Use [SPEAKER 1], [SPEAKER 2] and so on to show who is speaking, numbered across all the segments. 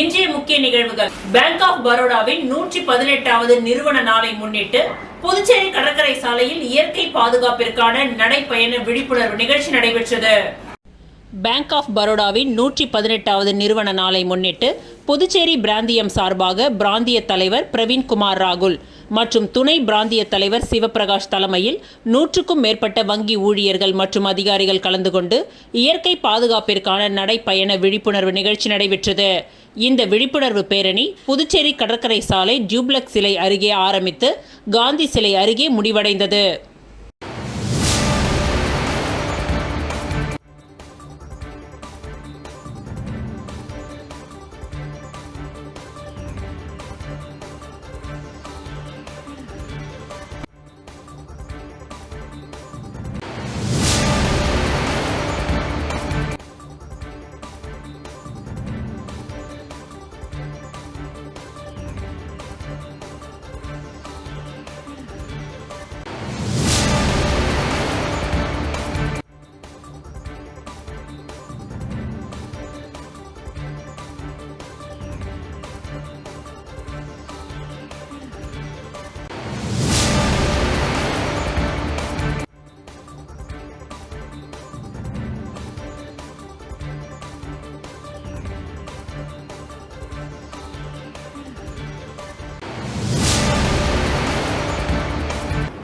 [SPEAKER 1] இன்றைய முக்கிய நிகழ்வுகள். பேங்க் ஆஃப் பரோடாவின் 118வது நிறுவன நாளை முன்னிட்டு புதுச்சேரி கடற்கரை சாலையில் இயற்கை பாதுகாப்பிற்கான நடைப்பயண விழிப்புணர்வு நிகழ்ச்சி நடைபெற்றது. பேங்க் ஆஃப் பரோடாவின் 118வது நிறுவன நாளை முன்னிட்டு புதுச்சேரி பிராந்தியம் சார்பாக பிராந்திய தலைவர் பிரவீன்குமார் ராகுல் மற்றும் துணை பிராந்திய தலைவர் சிவபிரகாஷ் தலைமையில் 100க்கும் மேற்பட்ட வங்கி ஊழியர்கள் மற்றும் அதிகாரிகள் கலந்து கொண்டு இயற்கை பாதுகாப்பிற்கான நடைப்பயண விழிப்புணர்வு நிகழ்ச்சி நடைபெற்றது. இந்த விழிப்புணர்வு பேரணி புதுச்சேரி கடற்கரை சாலை ஜூப்ளக்ஸ் சிலை அருகே ஆரம்பித்து காந்தி சிலை அருகே முடிவடைந்தது.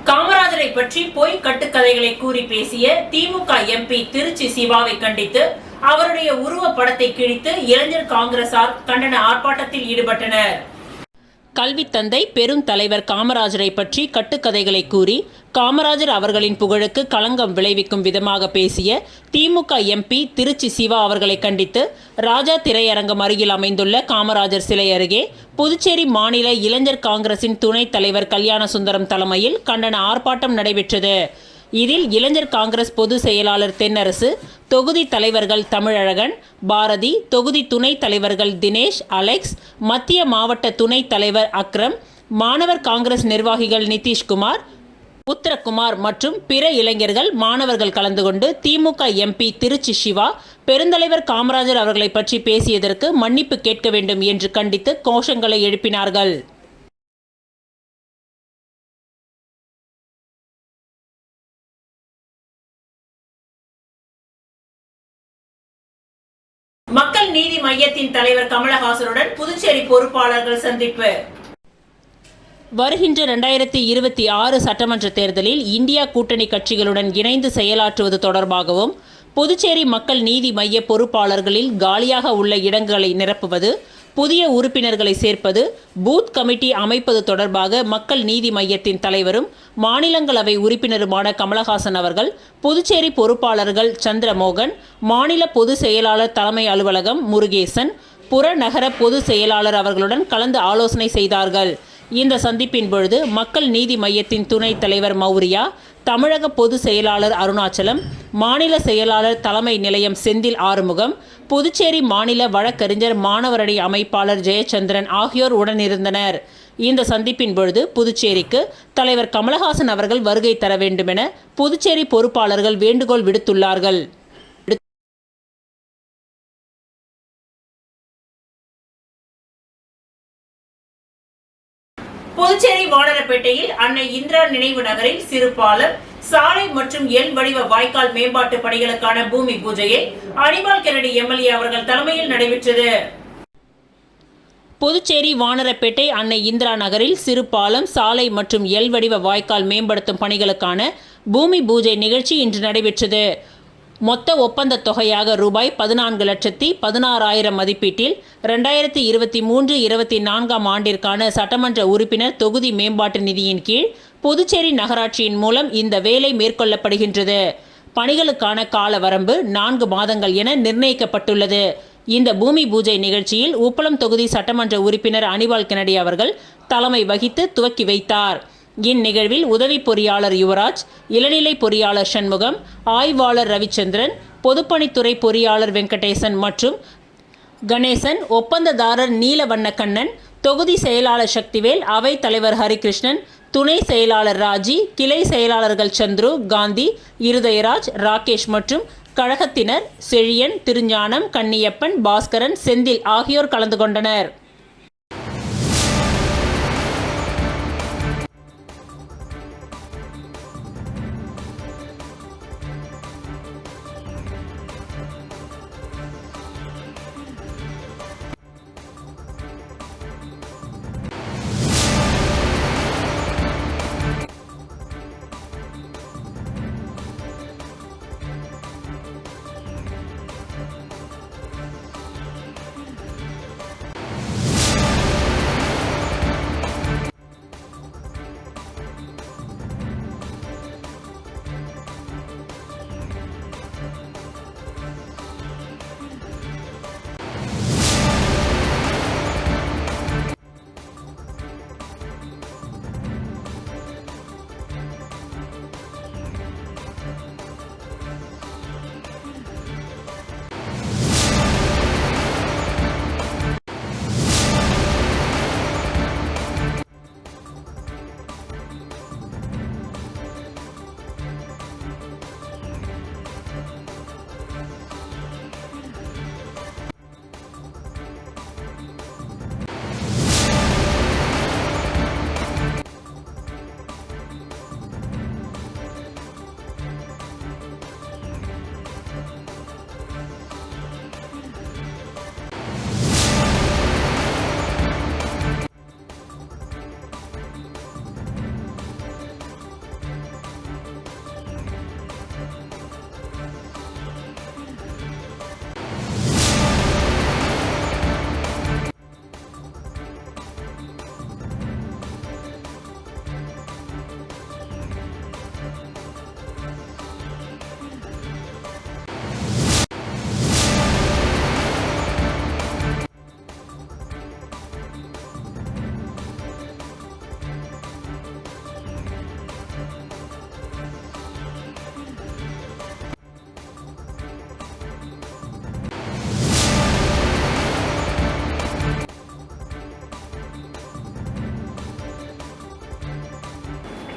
[SPEAKER 1] காமராஜரை பற்றி பொய் கட்டுக்கதைகளை கூறி பேசிய திமுக எம்பி திருச்சி சிவாவை கண்டித்து அவருடைய உருவ படத்தை கிழித்து இளைஞர் காங்கிரசார் கண்டன ஆர்ப்பாட்டத்தில் ஈடுபட்டனர். கல்வி தந்தை பெருந்தலைவர் காமராஜரை பற்றி கட்டுக்கதைகளை கூறி காமராஜர் அவர்களின் புகழுக்கு களங்கம் விளைவிக்கும் விதமாக பேசிய திமுக எம்பி திருச்சி சிவா அவர்களை கண்டித்து ராஜா திரையரங்கம் அருகில் அமைந்துள்ள காமராஜர் சிலை அருகே புதுச்சேரி மாநில இளைஞர் காங்கிரசின் துணைத் தலைவர் கல்யாண சுந்தரம் தலைமையில் கண்டன ஆர்ப்பாட்டம் நடைபெற்றது. இதில் இளைஞர் காங்கிரஸ் பொதுச் செயலாளர் தென்னரசு, தொகுதி தலைவர்கள் தமிழழகன், பாரதி, தொகுதி துணைத் தலைவர்கள் தினேஷ், அலெக்ஸ், மத்திய மாவட்ட துணைத் தலைவர் அக்ரம், மாணவர் காங்கிரஸ் நிர்வாகிகள் நிதிஷ்குமார், உத்தரகுமார் மற்றும் பிற இளைஞர்கள் மாணவர்கள் கலந்து கொண்டு திமுக எம்பி திருச்சி சிவா பெருந்தலைவர் காமராஜர் அவர்களை பற்றி பேசியதற்கு மன்னிப்பு கேட்க வேண்டும் என்று கண்டித்து கோஷங்களை எழுப்பினார்கள். மக்கள் நீதி மையத்தின் தலைவர் கமலஹாசனுடன் புதுச்சேரி பொறுப்பாளர்கள் சந்திப்பு. வருகின்ற 2026 சட்டமன்ற தேர்தலில் இந்தியா கூட்டணி கட்சிகளுடன் இணைந்து செயலாற்றுவது தொடர்பாகவும் புதுச்சேரி மக்கள் நீதி மைய பொறுப்பாளர்களில் காலியாக உள்ள இடங்களை நிரப்புவது, புதிய உறுப்பினர்களை சேர்ப்பது, பூத் கமிட்டி அமைப்பது தொடர்பாக மக்கள் நீதி மையத்தின் தலைவரும் மாநிலங்களவை உறுப்பினருமான கமலஹாசன் அவர்கள் புதுச்சேரி பொறுப்பாளர்கள் சந்திரமோகன், மாநில பொதுச் செயலாளர் தலைமை அலுவலகம் முருகேசன், புறநகர பொதுச் செயலாளர் அவர்களுடன் கலந்து ஆலோசனை செய்தார்கள். இந்த சந்திப்பின் பொழுது மக்கள் நீதி மையத்தின் துணைத் தலைவர் மௌரியா, தமிழக பொதுச் செயலாளர் அருணாச்சலம், மாநில செயலாளர் தலைமை நிலையம் செந்தில் ஆறுமுகம், புதுச்சேரி மாநில வழக்கறிஞர் மாணவரணி அமைப்பாளர் ஜெயச்சந்திரன் ஆகியோர் உடனிருந்தனர். இந்த சந்திப்பின் பொழுது புதுச்சேரிக்கு தலைவர் கமலஹாசன் அவர்கள் வருகை தர வேண்டுமென புதுச்சேரி பொறுப்பாளர்கள் வேண்டுகோள் விடுத்துள்ளார்கள். புதுச்சேரி வானரப்பேட்டையில் அன்னை இந்திரா நினைவு நகரில் சிறு பாலம், சாலை மற்றும் எல் வடிவ வாய்க்கால் மேம்பாட்டு பணிகளுக்கான பூமி பூஜையை அனிபால் கென்னடி எம்எல்ஏ அவர்கள் தலைமையில் நடைபெற்றது. புதுச்சேரி வானரப்பேட்டை அன்னை இந்திரா நகரில் சிறு பாலம், சாலை மற்றும் எல் வடிவ வாய்க்கால் மேம்படுத்தும் பணிகளுக்கான பூமி பூஜை நிகழ்ச்சி இன்று நடைபெற்றது. மொத்த ஒப்பந்த தொகையாக ரூபாய் 14,16,000 மதிப்பீட்டில் 2023-24 ஆண்டிற்கான சட்டமன்ற உறுப்பினர் தொகுதி மேம்பாட்டு நிதியின் கீழ் புதுச்சேரி நகராட்சியின் மூலம் இந்த வேலை மேற்கொள்ளப்படுகின்றது. பணிகளுக்கான கால வரம்பு 4 மாதங்கள் என நிர்ணயிக்கப்பட்டுள்ளது. இந்த பூமி பூஜை நிகழ்ச்சியில் உப்பளம் தொகுதி சட்டமன்ற உறுப்பினர் அனிபால் கென்னடி அவர்கள் தலைமை வகித்து துவக்கி வைத்தார். இந்நிகழ்வில் உதவி பொறியாளர் யுவராஜ், இளநிலை பொறியாளர் சண்முகம், ஆய்வாளர் ரவிச்சந்திரன், பொதுப்பணித்துறை பொறியாளர் வெங்கடேசன் மற்றும் கணேசன், ஒப்பந்ததாரர் நீலவண்ணக்கண்ணன், தொகுதி செயலாளர் சக்திவேல், அவை தலைவர் ஹரிகிருஷ்ணன், துணை செயலாளர் ராஜி, கிளை செயலாளர்கள் சந்துரு, காந்தி, இருதயராஜ், ராகேஷ் மற்றும் கழகத்தினர் செழியன், திருஞானம், கன்னியப்பன், பாஸ்கரன், செந்தில் ஆகியோர் கலந்து கொண்டனர்.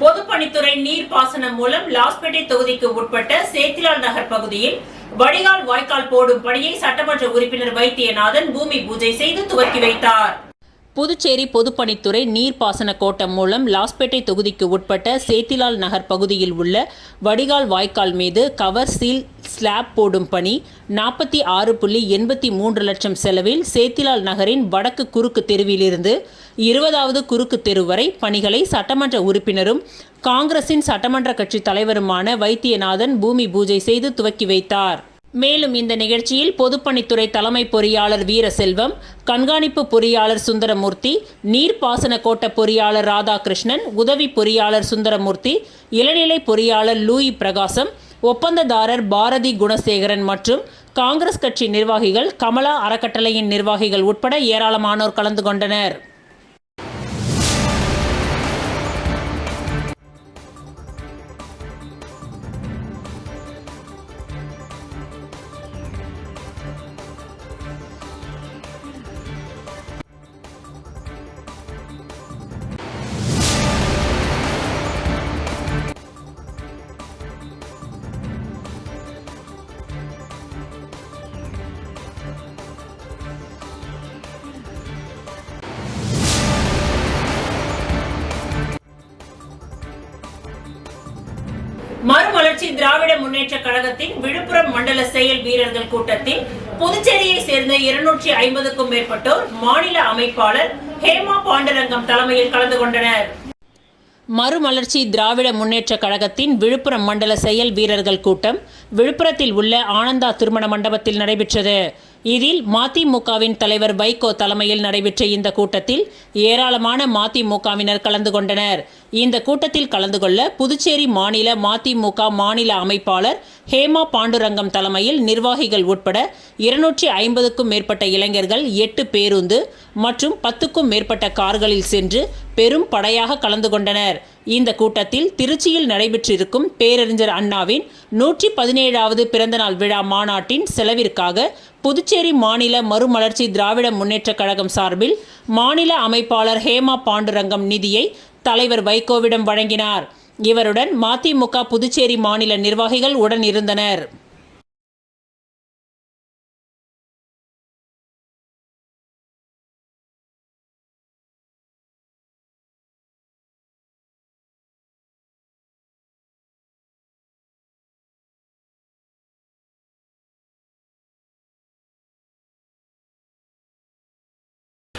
[SPEAKER 1] பொதுப்பணித்துறை நீர்ப்பாசனம் மூலம் லாஸ்பேட்டை தொகுதிக்கு உட்பட்ட சேத்திலால் நகர் பகுதியில் வடிகால் வாய்க்கால் போடும் பணியை சட்டமன்ற உறுப்பினர் வைத்தியநாதன் பூமி பூஜை செய்து துவக்கி வைத்தார். புதுச்சேரி பொதுப்பணித்துறை நீர்ப்பாசன கோட்டம் மூலம் லாஸ்பேட்டை தொகுதிக்கு உட்பட்ட சேத்திலால் நகர் பகுதியில் உள்ள வடிகால் வாய்க்கால் மீது கவர் சீல் ஸ்லாப் போடும் பணி 46.83 லட்சம் செலவில் சேத்திலால் நகரின் வடக்கு குறுக்கு தெருவிலிருந்து 20வது குறுக்கு தெரு வரை பணிகளை சட்டமன்ற உறுப்பினரும் காங்கிரசின் சட்டமன்ற கட்சி தலைவருமான வைத்தியநாதன் பூமி பூஜை செய்து துவக்கி வைத்தார். மேலும் இந்த நிகழ்ச்சியில் பொதுப்பணித்துறை தலைமை பொறியாளர் வீரசெல்வம், கண்காணிப்பு பொறியாளர் சுந்தரமூர்த்தி, நீர்ப்பாசன கோட்ட பொறியாளர் ராதாகிருஷ்ணன், உதவி பொறியாளர் சுந்தரமூர்த்தி, இளநிலை பொறியாளர் லூயி பிரகாசம், ஒப்பந்ததாரர் பாரதி குணசேகரன் மற்றும் காங்கிரஸ் கட்சி நிர்வாகிகள், கமலா அறக்கட்டளையின் நிர்வாகிகள் உட்பட ஏராளமானோர் கலந்து கொண்டனர். மறுமலர்ச்சி திராவிட முன்னேற்ற கழகத்தின் விழுப்புரம் மண்டல செயல் வீரர்கள் கூட்டத்தில் புதுச்சேரியை சேர்ந்த 250க்கும் மேற்பட்டோர் மாநில அமைப்பாளர் ஹேமா பாண்டுரங்கம் தலைமையில் கலந்து கொண்டனர். மறுமலர்ச்சி திராவிட முன்னேற்ற கழகத்தின் விழுப்புரம் மண்டல செயல் வீரர்கள் கூட்டம் விழுப்புரத்தில் உள்ள ஆனந்தா திருமண மண்டபத்தில் நடைபெற்றது. இதில் மதிமுகவின் தலைவர் வைகோ தலைமையில் நடைபெற்ற இந்த கூட்டத்தில் ஏராளமான மதிமுகவினர் கலந்து கொண்டனர். இந்த கூட்டத்தில் கலந்து கொள்ள புதுச்சேரி மாநில மதிமுக மாநில அமைப்பாளர் ஹேமா பாண்டுரங்கம் தலைமையில் நிர்வாகிகள் உட்பட 250க்கும் மேற்பட்ட இளைஞர்கள் 8 பேருந்து மற்றும் 10க்கும் மேற்பட்ட கார்களில் சென்று பெரும் படையாக கலந்து கொண்டனர். இந்த கூட்டத்தில் திருச்சியில் நடைபெற்றிருக்கும் பேரறிஞர் அண்ணாவின் 117வது பிறந்தநாள் விழா மாநாட்டின் செலவிற்காக புதுச்சேரி மாநில மறுமலர்ச்சி திராவிட முன்னேற்ற கழகம் சார்பில் மாநில அமைப்பாளர் ஹேமா பாண்டுரங்கம் நிதியை தலைவர் வைகோவிடம் வழங்கினார். இவருடன் மதிமுக புதுச்சேரி மாநில நிர்வாகிகள் உடன் இருந்தனர்.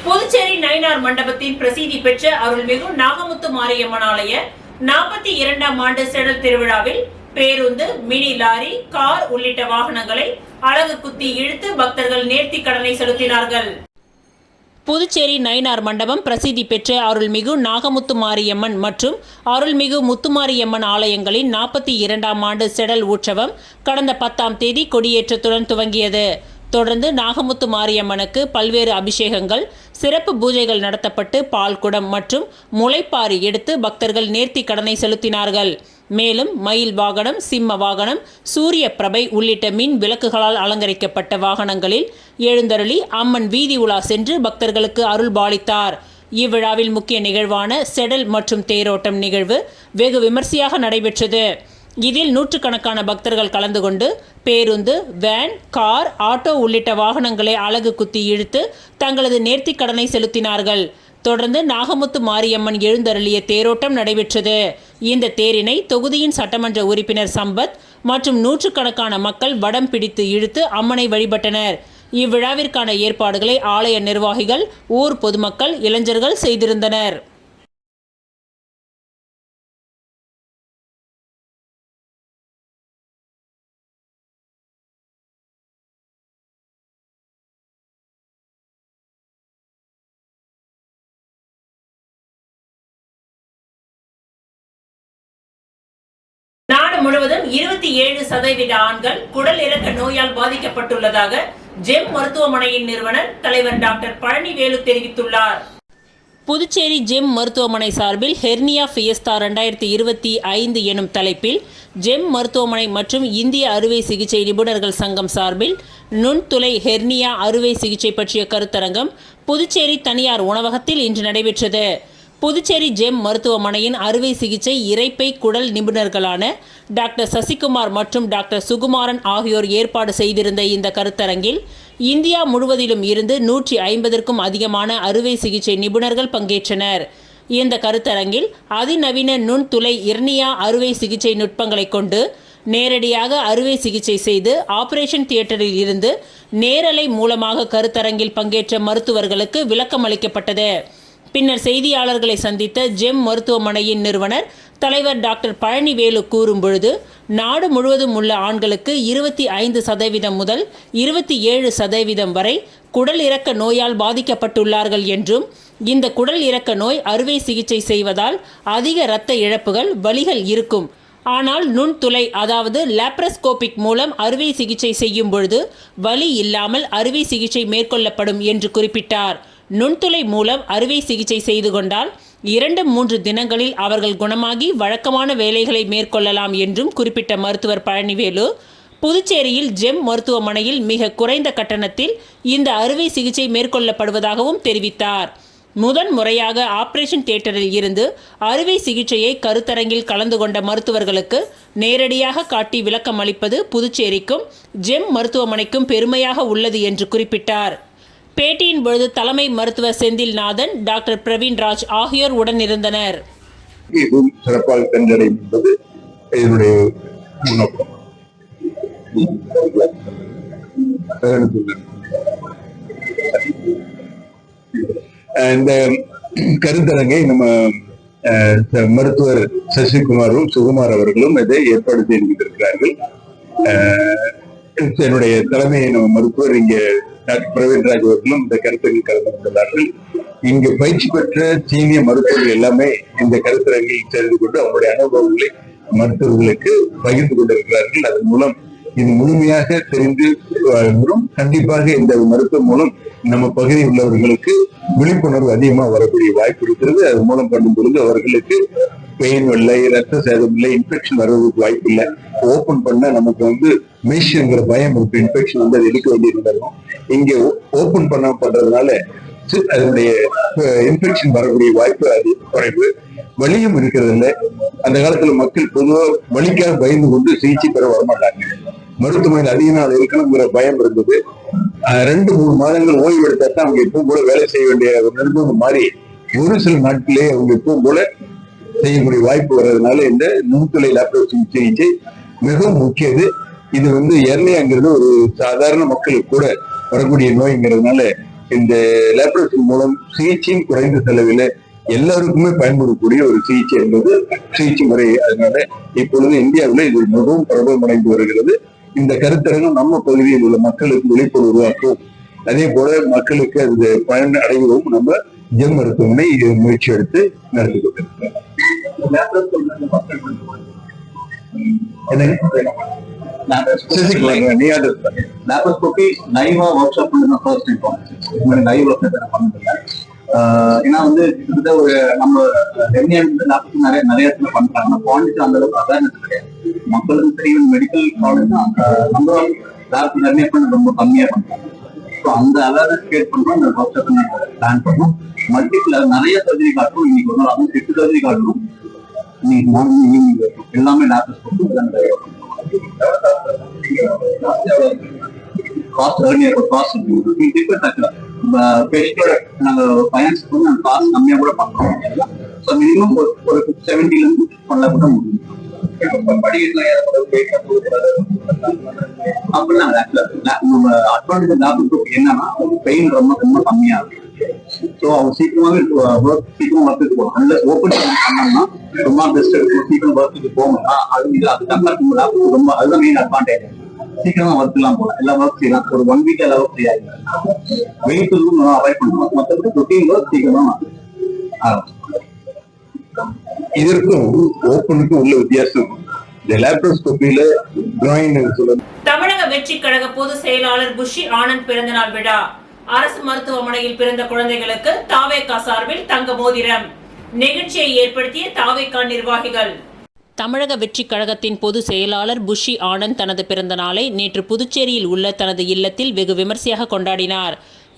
[SPEAKER 1] புதுச்சேரி நயினார் மண்டபத்தின் பிரசித்தி பெற்ற அருள்மிகு நாகமுத்து மாரியம்மன் ஆலய 42ஆம் ஆண்டு செடல் திருவிழாவில் பேருந்து, மினி லாரி, கார் உள்ளிட்ட வாகனங்களை அலகு குத்தி இழுத்து பக்தர்கள் நேர்த்தி கடனை செலுத்தினார்கள். புதுச்சேரி நயினார் மண்டபம் பிரசித்தி பெற்ற அருள்மிகு நாகமுத்து மாரியம்மன் மற்றும் அருள்மிகு முத்துமாரியம்மன் ஆலயங்களின் 42ஆம் ஆண்டு செடல் உற்சவம் கடந்த 10ஆம் தேதி கொடியேற்றத்துடன் துவங்கியது. தொடர்ந்து நாகமுத்து மாரியம்மனுக்கு பல்வேறு அபிஷேகங்கள், சிறப்பு பூஜைகள் நடத்தப்பட்டு பால்குடம் மற்றும் முளைப்பாரி எடுத்து பக்தர்கள் நேர்த்தி கடனை செலுத்தினார்கள். மேலும் மயில் வாகனம், சிம்ம வாகனம், சூரிய பிரபை உள்ளிட்ட மின் விளக்குகளால் அலங்கரிக்கப்பட்ட வாகனங்களில் எழுந்தருளி அம்மன் வீதி உலா சென்று பக்தர்களுக்கு அருள் பாலித்தார். இவ்விழாவில் முக்கிய நிகழ்வான செடல் மற்றும் தேரோட்டம் நிகழ்வு வெகு விமர்சையாக நடைபெற்றது. இதில் நூற்றுக்கணக்கான பக்தர்கள் கலந்து கொண்டு பேருந்து, வேன், கார், ஆட்டோ உள்ளிட்ட வாகனங்களை அலகு குத்தி இழுத்து தங்களது நேர்த்தி கடனை செலுத்தினார்கள். தொடர்ந்து நாகமுத்து மாரியம்மன் எழுந்தருளிய தேரோட்டம் நடைபெற்றது. இந்த தேரினை தொகுதியின் சட்டமன்ற உறுப்பினர் சம்பத் மற்றும் நூற்றுக்கணக்கான மக்கள் வடம் பிடித்து இழுத்து அம்மனை வழிபட்டனர். இவ்விழாவிற்கான ஏற்பாடுகளை ஆலய நிர்வாகிகள், ஊர் பொதுமக்கள், இளைஞர்கள் செய்திருந்தனர். நாடு முழுவதும் 27% ஆண்கள் குடல் இறக்க நோயால் பாதிக்கப்பட்டுள்ளதாக ஜெம் மருத்துவமனையின் நிறுவனர் தலைவர் டாக்டர் பழனிவேலு தெரிவித்துள்ளார். புதுச்சேரி ஜெம் மருத்துவமனை சார்பில் ஹெர்னியா ஃபியஸ்டா 2025 எனும் தலைப்பில் ஜெம் மருத்துவமனை மற்றும் இந்திய அறுவை சிகிச்சை நிபுணர்கள் சங்கம் சார்பில் நுண்துளை ஹெர்னியா அறுவை சிகிச்சை பற்றிய கருத்தரங்கம் புதுச்சேரி தனியார் உணவகத்தில் இன்று நடைபெற்றது. புதுச்சேரி ஜெம் மருத்துவமனையின் அறுவை சிகிச்சை இரைப்பை குடல் நிபுணர்களான டாக்டர் சசிகுமார் மற்றும் டாக்டர் சுகுமாரன் ஆகியோர் ஏற்பாடு செய்திருந்த இந்த கருத்தரங்கில் இந்தியா முழுவதிலும் இருந்து 150க்கும் அதிகமான அறுவை சிகிச்சை நிபுணர்கள் பங்கேற்றனர். இந்த கருத்தரங்கில் அதிநவீன நுண்துளை ஹெர்னியா அறுவை சிகிச்சை நுட்பங்களை கொண்டு நேரடியாக அறுவை சிகிச்சை செய்து ஆபரேஷன் தியேட்டரில் இருந்து நேரலை மூலமாக கருத்தரங்கில் பங்கேற்ற மருத்துவர்களுக்கு விளக்கம் அளிக்கப்பட்டது. பின்னர் செய்தியாளர்களை சந்தித்த ஜெம் மருத்துவமனையின் நிறுவனர் தலைவர் டாக்டர் பழனிவேலு கூறும்பொழுது, நாடு முழுவதும் உள்ள ஆண்களுக்கு 25% முதல் 27% வரை குடல் இறக்க நோயால் பாதிக்கப்பட்டுள்ளார்கள் என்றும், இந்த குடல் இறக்க நோய் அறுவை சிகிச்சை செய்வதால் அதிக இரத்த இழப்புகள், வலிகள் இருக்கும். ஆனால் நுண்துளை அதாவது லேப்ரஸ்கோபிக் மூலம் அறுவை சிகிச்சை செய்யும் பொழுது வலி இல்லாமல் அறுவை சிகிச்சை மேற்கொள்ளப்படும் என்று குறிப்பிட்டார். நுண்துளை மூலம் அறுவை சிகிச்சை செய்து கொண்டால் 2-3 தினங்களில் அவர்கள் குணமாகி வழக்கமான வேலைகளை மேற்கொள்ளலாம் என்றும் குறிப்பிட்ட மருத்துவர் பழனிவேலு, புதுச்சேரியில் ஜெம் மருத்துவமனையில் மிக குறைந்த கட்டணத்தில் இந்த அறுவை சிகிச்சை மேற்கொள்ளப்படுவதாகவும் தெரிவித்தார். முதன் முறையாக ஆபரேஷன் தியேட்டரில் இருந்து அறுவை சிகிச்சையை கருத்தரங்கில் கலந்து கொண்ட மருத்துவர்களுக்கு நேரடியாக காட்டி விளக்கம் அளிப்பது புதுச்சேரிக்கும் ஜெம் மருத்துவமனைக்கும் பெருமையாக உள்ளது என்று குறிப்பிட்டார். பேட்டியின் பொழுது தலைமை மருத்துவர் செந்தில்நாதன், டாக்டர் பிரவீன்ராஜ் ஆகியோர் உடன் இருந்தனர்.
[SPEAKER 2] சிறப்பாக கண்டடையும் என்பது என்னுடைய முன்னோக்கம். இந்த கருத்தரங்கை நம்ம மருத்துவர் சசிகுமாரும் சுகுமார் அவர்களும் இதை ஏற்பாடு செய்திருக்கிறார்கள். என்னுடைய தலைமை நம்ம மருத்துவர் இங்கே டாக்டர் பிரவீன்ராஜ் அவர்களும் இந்த கருத்தரங்கில் கலந்து கொண்டுள்ளார்கள். இங்கு பயிற்சி பெற்ற சீனிய மருத்துவர்கள் எல்லாமே இந்த கருத்தரங்கில் சேர்ந்து கொண்டு அவருடைய அனுபவங்களை மருத்துவர்களுக்கு பகிர்ந்து கொண்டிருக்கிறார்கள். அதன் மூலம் இது முழுமையாக தெரிந்து கண்டிப்பாக இந்த மருத்துவம் மூலம் நம்ம பகுதியில் உள்ளவர்களுக்கு விழிப்புணர்வு அதிகமாக வரக்கூடிய வாய்ப்பு இருக்கிறது. அதன் மூலம் பண்ணும் பொழுது அவர்களுக்கு பெயின் இல்லை, ரத்த சேதம் இல்லை, இன்ஃபெக்ஷன் வர்றதுக்கு வாய்ப்பு இல்லை. ஓபன் பண்ண நமக்கு மெஷ்ங்கிற பயம் இருக்கு, இன்ஃபெக்ஷன் அதை எடுக்க வேண்டியிருந்தாலும் இங்க ஓபன் பண்றதுனால அதனுடைய இன்ஃபெக்ஷன் வரக்கூடிய வாய்ப்பு அது குறைவு. வலியும் இருக்கிறது இல்லை. அந்த காலத்துல மக்கள் பொதுவாக வலிக்காக பயந்து கொண்டு சிகிச்சை பெற வரமாட்டாங்க. மருத்துவமனையில் அதிக நாள் இருக்கணுங்கிற பயம் இருந்தது. 2-3 மாதங்கள் ஓய்வு எடுத்தா தான் அவங்க எப்பவும் போல வேலை செய்ய வேண்டிய ஒரு நிர்பந்தம் மாறி ஒரு சில நாட்களே அவங்க எப்பவும் போல செய்யக்கூடிய வாய்ப்பு வர்றதுனால இந்த நுண்துளை லேப்ரோஸ்கோபி சிகிச்சை மிகவும் முக்கியது. இது ஹெர்னியாங்கிறது ஒரு சாதாரண மக்களுக்கு கூட வரக்கூடிய நோய்ங்கிறதுனால இந்த லேப்ரோஸ்கோபி மூலம் சிகிச்சையும் குறைந்த செலவில் எல்லாருக்குமே பயன்படக்கூடிய ஒரு சிகிச்சை என்பது சிகிச்சை முறை. அதனால இப்பொழுது இந்தியாவில் இது மிகவும் பிரபலமடைந்து வருகிறது. இந்த கருத்தரங்கம் நம்ம பகுதியில் உள்ள மக்களுக்கு விழிப்புணர்வு உருவாக்கும், அதே போல மக்களுக்கு அந்த பயன் அடைவதும் நம்ம ஜெம் மருத்துவமனை முயற்சி எடுத்து நடத்தி கொண்டிருக்கிறோம்.
[SPEAKER 3] ஏன்னா வந்து கிட்டத்தட்ட ஒரு நம்ம நிறைய இடத்துல பண்றாங்க. பாண்டிச்சேரி அந்த அளவுக்கு அவேர்னஸ் கிடையாது. மக்களுக்கு தெரியும் medical college number of lab நிர்ணயம் பண்ண ரொம்ப கம்மியா பண்றாங்க. ஸோ அந்த அவேர்னஸ் கிரியேட் பண்றோம். அந்த ஒர்க் ஷாப் பிளான் பண்ணோம். மல்டிபிள் நிறைய சர்ஜரி காட்டணும். இன்னைக்கு ஒரு நாள் அதுவும் 8 சர்ஜரி காட்டணும். இன்னைக்கு மார்னிங் ஈவினிங் எல்லாமே laparoscopy cost earlier cost different ஆகல. பேஷண்டோட நாங்க ஃபைனான்ஸ் வந்து நாங்கள் காஸ்ட் கம்மியாக கூட பண்றோம். ஸோ மினிமம் ஒரு 70 இருந்து 1 lakh கூட முடியும். அப்படிலாம் நம்ம அட்வான்டேஜ் லேப்ரோஸ்கோபி என்னன்னா பெயின் ரொம்ப ரொம்ப கம்மியா இருக்கு. ஸோ அவங்க சீக்கிரமாவே சீக்கிரம் ஒர்க்குக்கு போகணும். அன்லஸ் ஓப்பன் பண்ணோம்னா ரொம்ப பெஸ்ட் சீக்கிரம் ஒர்க்குக்கு போகணும்னா அது கம்பேர் ரொம்ப அதுதான் மெயின் அட்வான்டேஜ். சீக்கிரமா ஒர்க் எல்லாம் போகலாம். எல்லா ஒர்க் செய்யலாம். ஒரு 1 week எல்லாம் ஒர்க் செய்யாது. வெயிட்டும் அவாய்ட் பண்ணணும். மற்றபடி ரொட்டீன் ஒர்க் சீக்கிரமா
[SPEAKER 2] இதற்கும் ஓப்பனுக்கும் உள்ள வித்தியாசம் இந்த லேப்ரோஸ்கோபியில
[SPEAKER 1] தமிழக வெற்றி கழக பொதுச் செயலாளர் புஷி ஆனந்த் பிறந்தநாள் விழா. அரசு மருத்துவமனையில் பிறந்த குழந்தைகளுக்கு தாவேகா சார்பில் தங்க மோதிரம். நிகழ்ச்சியை ஏற்படுத்திய தாவேகா நிர்வாகிகள். தமிழக வெற்றி கழகத்தின் பொதுச் செயலாளர் புஷி ஆனந்த் தனது பிறந்த நாளை நேற்று புதுச்சேரியில் உள்ள தனது இல்லத்தில் வெகு விமர்சையாக கொண்டாடினார்.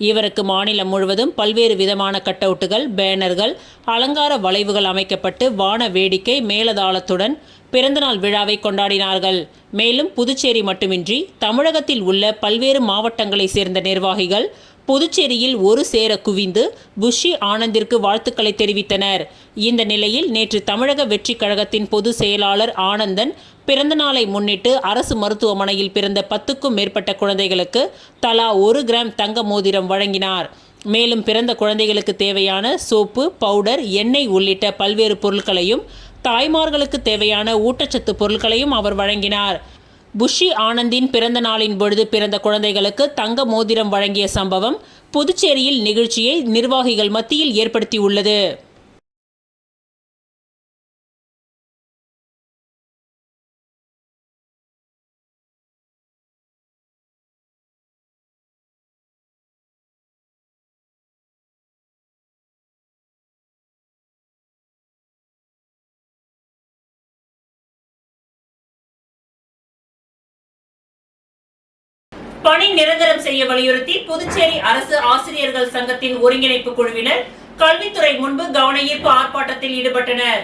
[SPEAKER 1] இவருக்கு மாநிலம் முழுவதும் பல்வேறு விதமான கட்டவுட்டுகள், பேனர்கள், அலங்கார வளைவுகள் அமைக்கப்பட்டு வான வேடிக்கை மேலதாளத்துடன் பிறந்தநாள் விழாவை கொண்டாடினார்கள். மேலும் புதுச்சேரி மட்டுமின்றி தமிழகத்தில் உள்ள பல்வேறு மாவட்டங்களை சேர்ந்த நிர்வாகிகள் புதுச்சேரியில் ஒரு சேர குவிந்து புஷி ஆனந்திற்கு வாழ்த்துக்களை தெரிவித்தனர். இந்த நிலையில் நேற்று தமிழக வெற்றி கழகத்தின் பொதுச் செயலாளர் ஆனந்தன் பிறந்த நாளை முன்னிட்டு அரசு மருத்துவமனையில் பிறந்த 10க்கும் மேற்பட்ட குழந்தைகளுக்கு தலா 1 கிராம் தங்க மோதிரம் வழங்கினார். மேலும் பிறந்த குழந்தைகளுக்கு தேவையான சோப்பு, பவுடர், எண்ணெய் உள்ளிட்ட பல்வேறு பொருட்களையும் தாய்மார்களுக்கு தேவையான ஊட்டச்சத்து பொருட்களையும் அவர் வழங்கினார். புஷி ஆனந்தின் பிறந்த நாளின் பொழுது பிறந்த குழந்தைகளுக்கு தங்க மோதிரம் வழங்கிய சம்பவம் புதுச்சேரியில் நிகழ்ச்சியை நிர்வாகிகள் மத்தியில் ஏற்படுத்தியுள்ளது. பணி நிரந்தரம் செய்ய வலியுறுத்தி புதுச்சேரி அரசு ஆசிரியர்கள் சங்கத்தின் ஒருங்கிணைப்பு குழுவினர் கல்வித்துறை முன்பு கவன ஈர்ப்பு ஆர்ப்பாட்டத்தில் ஈடுபட்டனர்.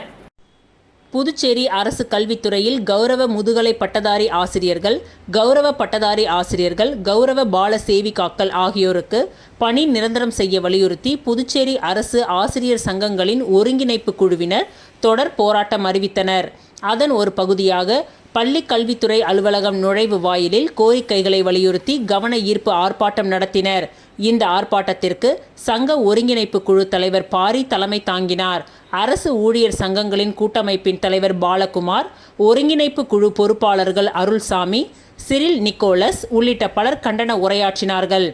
[SPEAKER 1] புதுச்சேரி அரசு கல்வித்துறையில் கௌரவ முதுகலை பட்டதாரி ஆசிரியர்கள், கௌரவ பட்டதாரி ஆசிரியர்கள், கௌரவ பால சேவிகாக்கள் ஆகியோருக்கு பணி நிரந்தரம் செய்ய வலியுறுத்தி புதுச்சேரி அரசு ஆசிரியர் சங்கங்களின் ஒருங்கிணைப்பு குழுவினர் தொடர் போராட்டம் அறிவித்தனர். அதன் ஒரு பகுதியாக பள்ளி கல்வித்துறை அலுவலகம் நுழைவு வாயிலில் கோரிக்கைகளை வலியுறுத்தி கவன ஈர்ப்பு ஆர்ப்பாட்டம் நடத்தினர். இந்த ஆர்ப்பாட்டத்திற்கு சங்க ஒருங்கிணைப்பு குழு தலைவர் பாரி தலைமை தாங்கினார். அரசு ஊழியர் சங்கங்களின் கூட்டமைப்பின் தலைவர் பாலகுமார், ஒருங்கிணைப்பு குழு பொறுப்பாளர்கள் அருள்சாமி, சிரில் நிக்கோலஸ் உள்ளிட்ட பலர் கண்டன உரையாற்றினார்கள்.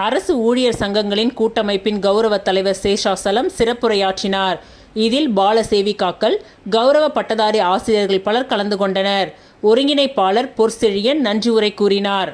[SPEAKER 1] அரசு ஊழியர் சங்கங்களின் கூட்டமைப்பின் கௌரவ தலைவர் சேஷாசலம் சிறப்புரையாற்றினார். இதில் பால சேவிகாக்கள், கௌரவ பட்டதாரி ஆசிரியர்கள் பலர் கலந்து கொண்டனர். ஒருங்கிணைப்பாளர் பொற்செழியன் நன்றி உரை கூறினார்.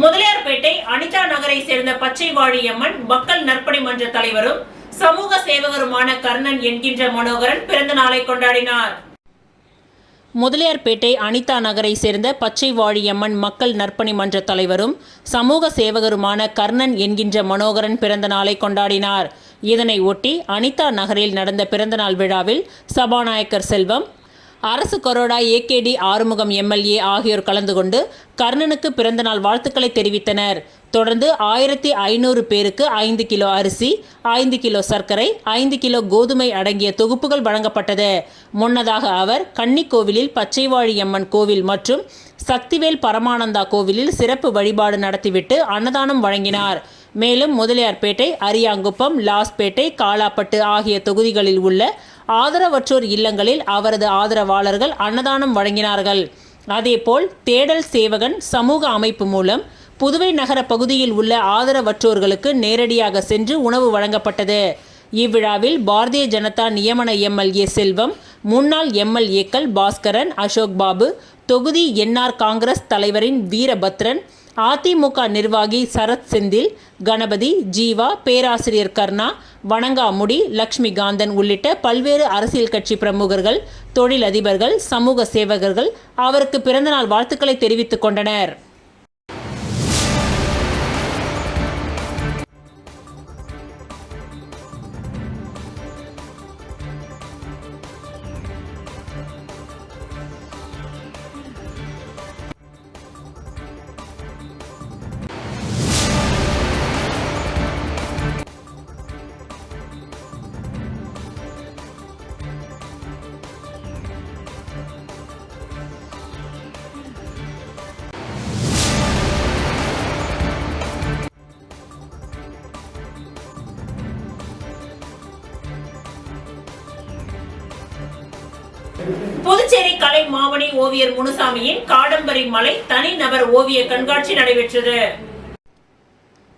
[SPEAKER 1] முதலியார்பேட்டை அனிதா நகரை சேர்ந்த பச்சைவாழியம்மன் மக்கள் நற்பணி மன்ற தலைவரும் சமூக சேவகருமான கர்ணன் என்கின்ற மனோகரன் பிறந்த நாளை கொண்டாடினார். முதலியார்பேட்டை அனிதா நகரை சேர்ந்த பச்சைவாழியம்மன் மக்கள் நற்பணி மன்ற தலைவரும் சமூக சேவகருமான கர்ணன் என்கின்ற மனோகரன் பிறந்த நாளை கொண்டாடினார். இதனை ஒட்டி அனிதா நகரில் நடந்த பிறந்தநாள் விழாவில் சபாநாயகர் செல்வம், அரசு கொறடா ஏகேடி ஆறுமுகம் எம்எல்ஏ ஆகியோர் கலந்து கொண்டு கர்ணனுக்கு பிறந்தநாள் வாழ்த்துக்களை தெரிவித்தனர். தொடர்ந்து 1500 பேருக்கு 5 கிலோ அரிசி, 5 கிலோ சர்க்கரை, 5 கிலோ கோதுமை அடங்கிய தொகுப்புகள் வழங்கப்பட்டது. முன்னதாக அவர் கன்னிக்கோவிலில் பச்சைவாழியம்மன் கோவில் மற்றும் சக்திவேல் பரமானந்தா கோவிலில் சிறப்பு வழிபாடு நடத்திவிட்டு அன்னதானம் வழங்கினார். மேலும் முதலியார்பேட்டை, அரியாங்குப்பம், லாஸ்பேட்டை, காலாப்பட்டு ஆகிய தொகுதிகளில் உள்ள ஆதரவற்றோர் இல்லங்களில் அவரது ஆதரவாளர்கள் அன்னதானம் வழங்கினார்கள். அதேபோல் தேடல் சேவகன் சமூக அமைப்பு மூலம் புதுவை நகர பகுதியில் உள்ள ஆதரவற்றோர்களுக்கு நேரடியாக சென்று உணவு வழங்கப்பட்டது. இவ்விழாவில் பாரதிய ஜனதா நியமன எம்எல்ஏ செல்வம், முன்னாள் எம்எல்ஏக்கள் பாஸ்கரன், அசோக் பாபு, தொகுதி என்ஆர் காங்கிரஸ் தலைவரின் வீரபத்ரன், அதிமுக நிர்வாகி சரத் செந்தில், கணபதி, ஜீவா, பேராசிரியர் கர்ணா, வணங்காமுடி, லட்சுமிகாந்தன் உள்ளிட்ட பல்வேறு அரசியல் கட்சி பிரமுகர்கள், தொழிலதிபர்கள், சமூக சேவகர்கள் அவருக்கு பிறந்தநாள் வாழ்த்துக்களை தெரிவித்துக் கொண்டனர். புதுச்சேரி கலை மாமணி ஓவியர் முனுசாமியின் காடம்பரி மலை தனிநபர் ஓவிய கண்காட்சி நடைபெற்றது.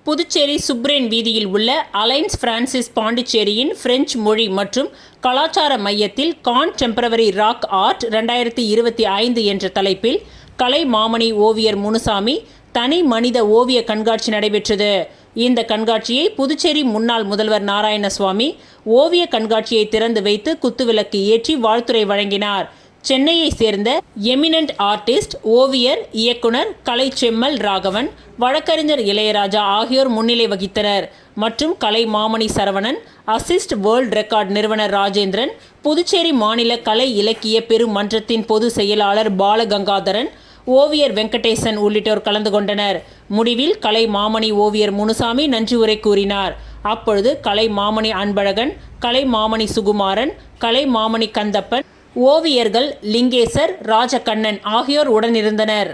[SPEAKER 1] புதுச்சேரி சுப்ரேன் வீதியில் உள்ள அலைன்ஸ் பிரான்சிஸ் பாண்டிச்சேரியின் பிரெஞ்சு மொழி மற்றும் கலாச்சார மையத்தில் கான்டெம்பரரி ராக் ஆர்ட் 2025 என்ற தலைப்பில் கலை மாமணி ஓவியர் முனுசாமி தனி மனித ஓவிய கண்காட்சி நடைபெற்றது. இந்த கண்காட்சியை புதுச்சேரி முன்னாள் முதல்வர் நாராயணசுவாமி ஓவிய கண்காட்சியை திறந்து வைத்து குத்துவிளக்கு ஏற்றி வாழ்த்துரை வழங்கினார். சென்னையை சேர்ந்த எமினன்ட் ஆர்டிஸ்ட், ஓவியர், இயக்குனர் கலைச்செம்மல் ராகவன், வழக்கறிஞர் இளையராஜா ஆகியோர் முன்னிலை வகித்தனர். மற்றும் கலை மாமணி சரவணன், அசிஸ்ட் வேர்ல்ட் ரெக்கார்ட் நிறுவனர் ராஜேந்திரன், புதுச்சேரி மாநில கலை இலக்கிய பெருமன்றத்தின் பொதுச் செயலாளர் பாலகங்காதரன், ஓவியர் வெங்கடேசன் உள்ளிட்டோர் கலந்து கொண்டனர். முடிவில் கலை மாமணி ஓவியர் முனுசாமி நன்றி உரை கூறினார். அப்பொழுது கலை மாமணி அன்பழகன், கலை மாமணி சுகுமாரன், கலை மாமணி கந்தப்பன், ஓவியர்கள் லிங்கேசர், ராஜகண்ணன் ஆகியோர் உடனிருந்தனர்.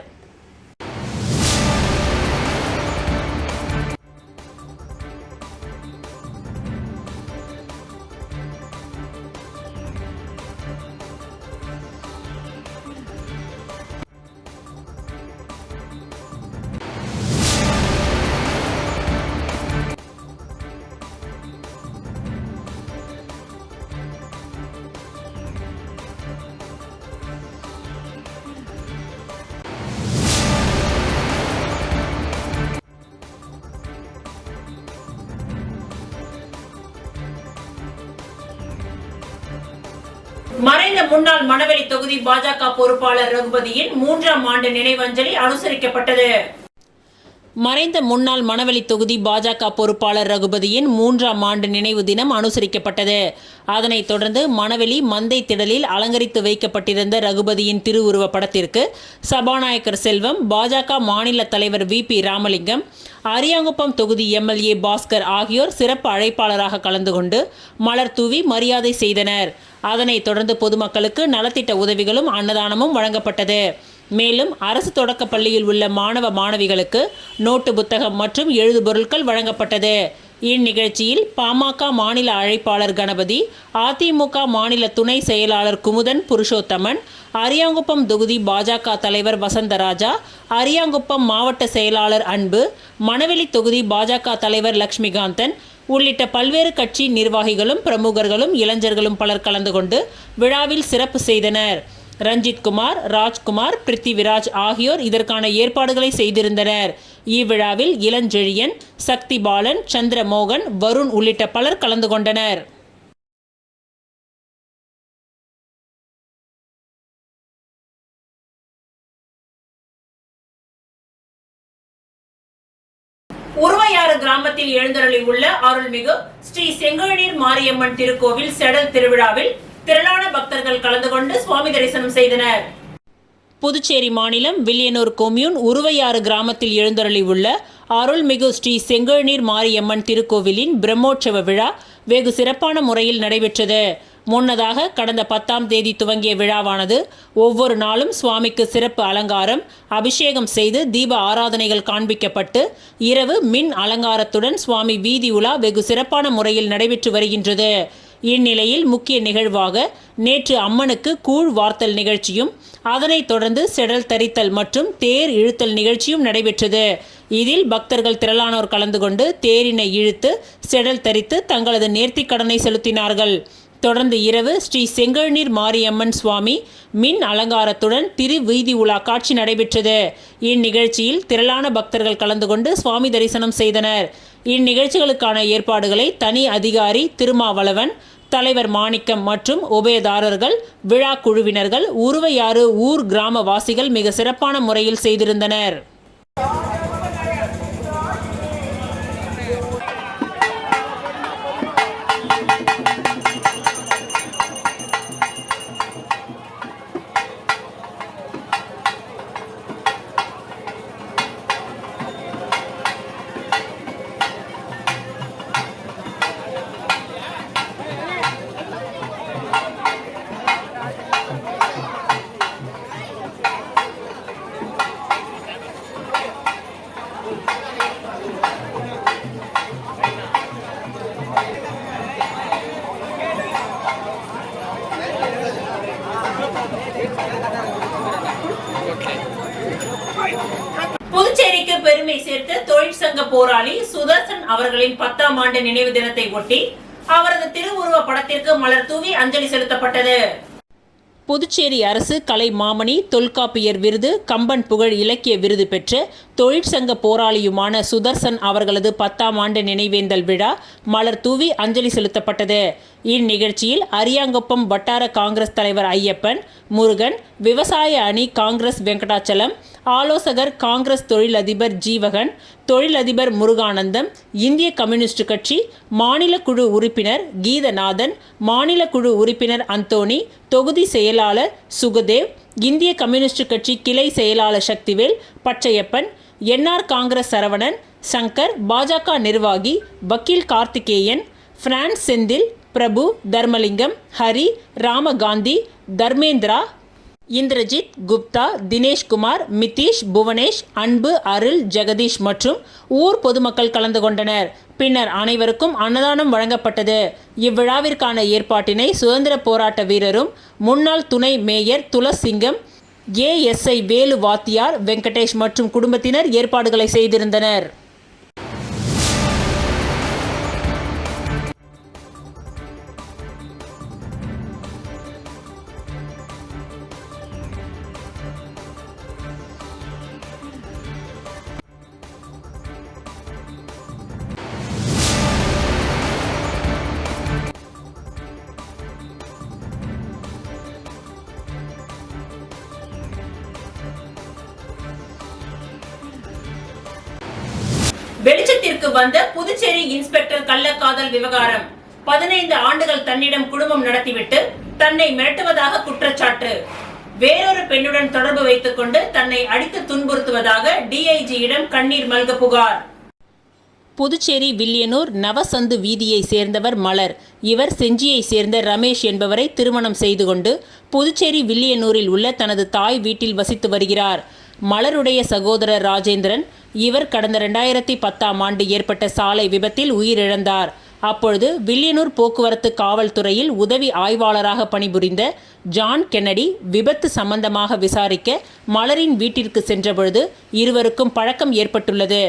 [SPEAKER 1] மறைந்த முன்னாள் மணவெளி தொகுதி பாஜக பொறுப்பாளர் ரகுபதியின் 3ஆம் ஆண்டு நினைவஞ்சலி அனுசரிக்கப்பட்டது. மறைந்த முன்னாள் மணவெளி தொகுதி பாஜக பொறுப்பாளர் ரகுபதியின் 3ஆம் ஆண்டு நினைவு தினம் அனுசரிக்கப்பட்டது. அதனைத் தொடர்ந்து மணவெளி மந்தை திடலில் அலங்கரித்து வைக்கப்பட்டிருந்த ரகுபதியின் திருவுருவ படத்திற்கு சபாநாயகர் செல்வம், பாஜக மாநில தலைவர் VP ராமலிங்கம், அரியாங்குப்பம் தொகுதி எம்எல்ஏ பாஸ்கர் ஆகியோர் சிறப்பு அழைப்பாளராக கலந்து கொண்டு மலர் தூவி மரியாதை செய்தனர். அதனைத் தொடர்ந்து பொதுமக்களுக்கு நலத்திட்ட உதவிகளும் அன்னதானமும் வழங்கப்பட்டது. மேலும் அரசு தொடக்கப் பள்ளியில் உள்ள மாணவ மாணவிகளுக்கு நோட்டு புத்தகம் மற்றும் எழுதுபொருட்கள் வழங்கப்பட்டது. இந்நிகழ்ச்சியில் பாமக மாநில அழைப்பாளர் கணபதி, அதிமுக மாநில துணை செயலாளர் குமுதன் புருஷோத்தமன், அரியாங்குப்பம் தொகுதி பாஜக தலைவர் வசந்தராஜா, அரியாங்குப்பம் மாவட்ட செயலாளர் அன்பு, மணவெளி தொகுதி பாஜக தலைவர் லட்சுமிகாந்தன் உள்ளிட்ட பல்வேறு கட்சி நிர்வாகிகளும் பிரமுகர்களும் இளைஞர்களும் பலர் கலந்து கொண்டு விழாவில் சிறப்பு செய்தனர். ரஞ்சித் குமார், ராஜ்குமார், பிருத்திவிராஜ் ஆகியோர் இதற்கான ஏற்பாடுகளை செய்திருந்தனர். இவ்விழாவில் இளஞ்செழியன், சக்தி பாலன், சந்திரமோகன், வருண் உள்ளிட்ட பலர் கலந்து கொண்டனர். உருவையாறு கிராமத்தில் எழுந்தருளி உள்ள அருள்மிகு ஸ்ரீ செங்கழுநீர் மாரியம்மன் திருக்கோவில் செடல் திருவிழாவில் திரளான பக்தர்கள் கலந்து கொண்டு சுவாமி தரிசனம் செய்தனர். புதுச்சேரி மாநிலம் வில்லியனூர் கொம்யூன் உருவையாறு கிராமத்தில் எழுந்தருளி உள்ள அருள்மிகு ஸ்ரீ செங்கழுநீர் மாரியம்மன் திருக்கோவிலின் பிரம்மோற்சவ விழா வெகு சிறப்பான முறையில் நடைபெற்றது. முன்னதாக கடந்த 10ஆம் தேதி துவங்கிய விழாவானது ஒவ்வொரு நாளும் சுவாமிக்கு சிறப்பு அலங்காரம், அபிஷேகம் செய்து தீப ஆராதனைகள் காண்பிக்கப்பட்டு இரவு மின் அலங்காரத்துடன் சுவாமி வீதி உலா வெகு சிறப்பான முறையில் நடைபெற்று வருகின்றது. இந்நிலையில் முக்கிய நிகழ்வாக நேற்று அம்மனுக்கு கூழ் வார்த்தல் நிகழ்ச்சியும் அதனைத் தொடர்ந்து செடல் தரித்தல் மற்றும் தேர் இழுத்தல் நிகழ்ச்சியும் நடைபெற்றது. இதில் பக்தர்கள் திரளானோர் கலந்து கொண்டு தேரினை இழுத்து செடல் தரித்து தங்களது நேர்த்திக் கடனை செலுத்தினார்கள். தொடர்ந்து இரவு ஸ்ரீ செங்கழுநீர் மாரியம்மன் சுவாமி மின் அலங்காரத்துடன் திரு வீதி உலா காட்சி நடைபெற்றது. இந்நிகழ்ச்சியில் திரளான பக்தர்கள் கலந்து கொண்டு சுவாமி தரிசனம் செய்தனர். இந்நிகழ்ச்சிகளுக்கான ஏற்பாடுகளை தனி அதிகாரி திருமாவளவன், தலைவர் மாணிக்கம் மற்றும் உபயதாரர்கள், விழா குழுவினர்கள், உருவையாறு ஊர் கிராமவாசிகள் மிக சிறப்பான முறையில் செய்திருந்தனர். புதுச்சேரிக்கு பெருமை சேர்த்த தொழிற்சங்க போராளி சுதர்சன் அவர்களின் 10ஆம் ஆண்டு நினைவு தினத்தை ஒட்டி அவரது திருவுருவ படத்திற்கு மலர் தூவி அஞ்சலி செலுத்தப்பட்டது. புதுச்சேரி அரசு கலை மாமணி, தொல்காப்பியர் விருது, கம்பன் புகழ் இலக்கிய விருது பெற்ற தொழிற்சங்க போராளியுமான சுதர்சன் அவர்களது 10ஆம் ஆண்டு நினைவேந்தல் விழா மலர் தூவி அஞ்சலி செலுத்தப்பட்டது. இந்நிகழ்ச்சியில் அரியாங்குப்பம் வட்டார காங்கிரஸ் தலைவர் ஐயப்பன், முருகன், விவசாய அணி காங்கிரஸ் வெங்கடாச்சலம், ஆலோசகர் காங்கிரஸ் தொழிலதிபர் ஜீவகன், தொழிலதிபர் முருகானந்தம், இந்திய கம்யூனிஸ்ட் கட்சி மாநில குழு உறுப்பினர் கீதநாதன், மாநில குழு உறுப்பினர் அந்தோணி, தொகுதி செயலாளர் சுகதேவ், இந்திய கம்யூனிஸ்ட் கட்சி கிளை செயலாளர் சக்திவேல், பச்சையப்பன், என்ஆர் காங்கிரஸ் சரவணன், சங்கர், பாஜக நிர்வாகி வக்கீல் கார்த்திகேயன், பிரான்ஸ் செந்தில், பிரபு, தர்மலிங்கம், ஹரி, ராமகாந்தி, தர்மேந்திரா, இந்திரஜித், குப்தா, தினேஷ்குமார், மிதீஷ், புவனேஷ், அன்பு, அருள், ஜெகதீஷ் மற்றும் ஊர் பொதுமக்கள் கலந்து கொண்டனர். பின்னர் அனைவருக்கும் அன்னதானம் வழங்கப்பட்டது. இவ்விழாவிற்கான ஏற்பாட்டினை சுதந்திர போராட்ட வீரரும் முன்னாள் துணை மேயர் துளசிங்கம், ஏஎஸ்ஐ வேலு வாத்தியார், வெங்கடேஷ் மற்றும் குடும்பத்தினர் ஏற்பாடுகளை செய்திருந்தனர். வெளிச்சத்திற்கு வந்த புதுச்சேரி இன்ஸ்பெக்டர் கள்ளக்காதல் விவகாரம். 15 ஆண்டுகள் தன்னிடம் குடும்பம் நடத்திவிட்டு தன்னை மிரட்டுவதாக குற்றச்சாட்டு. வேறொரு பெண்ணுடன் தொடர்பு வைத்துக் கொண்டு தன்னை அடித்து துன்புறுத்துவதாக டிஐஜியிடம் கண்ணீர் மல்க புகார். புதுச்சேரி வில்லியனூர் நவசந்து வீதியை சேர்ந்தவர் மலர். இவர் செஞ்சியை சேர்ந்த ரமேஷ் என்பவரை திருமணம் செய்து கொண்டு புதுச்சேரி வில்லியனூரில் உள்ள தனது தாய் வீட்டில் வசித்து வருகிறார். மலருடைய சகோதரர் ராஜேந்திரன், இவர் கடந்த 2010ஆம் ஆண்டு ஏற்பட்ட சாலை விபத்தில் உயிரிழந்தார். அப்பொழுது வில்லியனூர் போக்குவரத்து காவல்துறையில் உதவி ஆய்வாளராக பணிபுரிந்த ஜான் கென்னடி விபத்து சம்பந்தமாக விசாரிக்க மலரின் வீட்டிற்கு சென்றபொழுது இருவருக்கும் பழக்கம் ஏற்பட்டுள்ளது.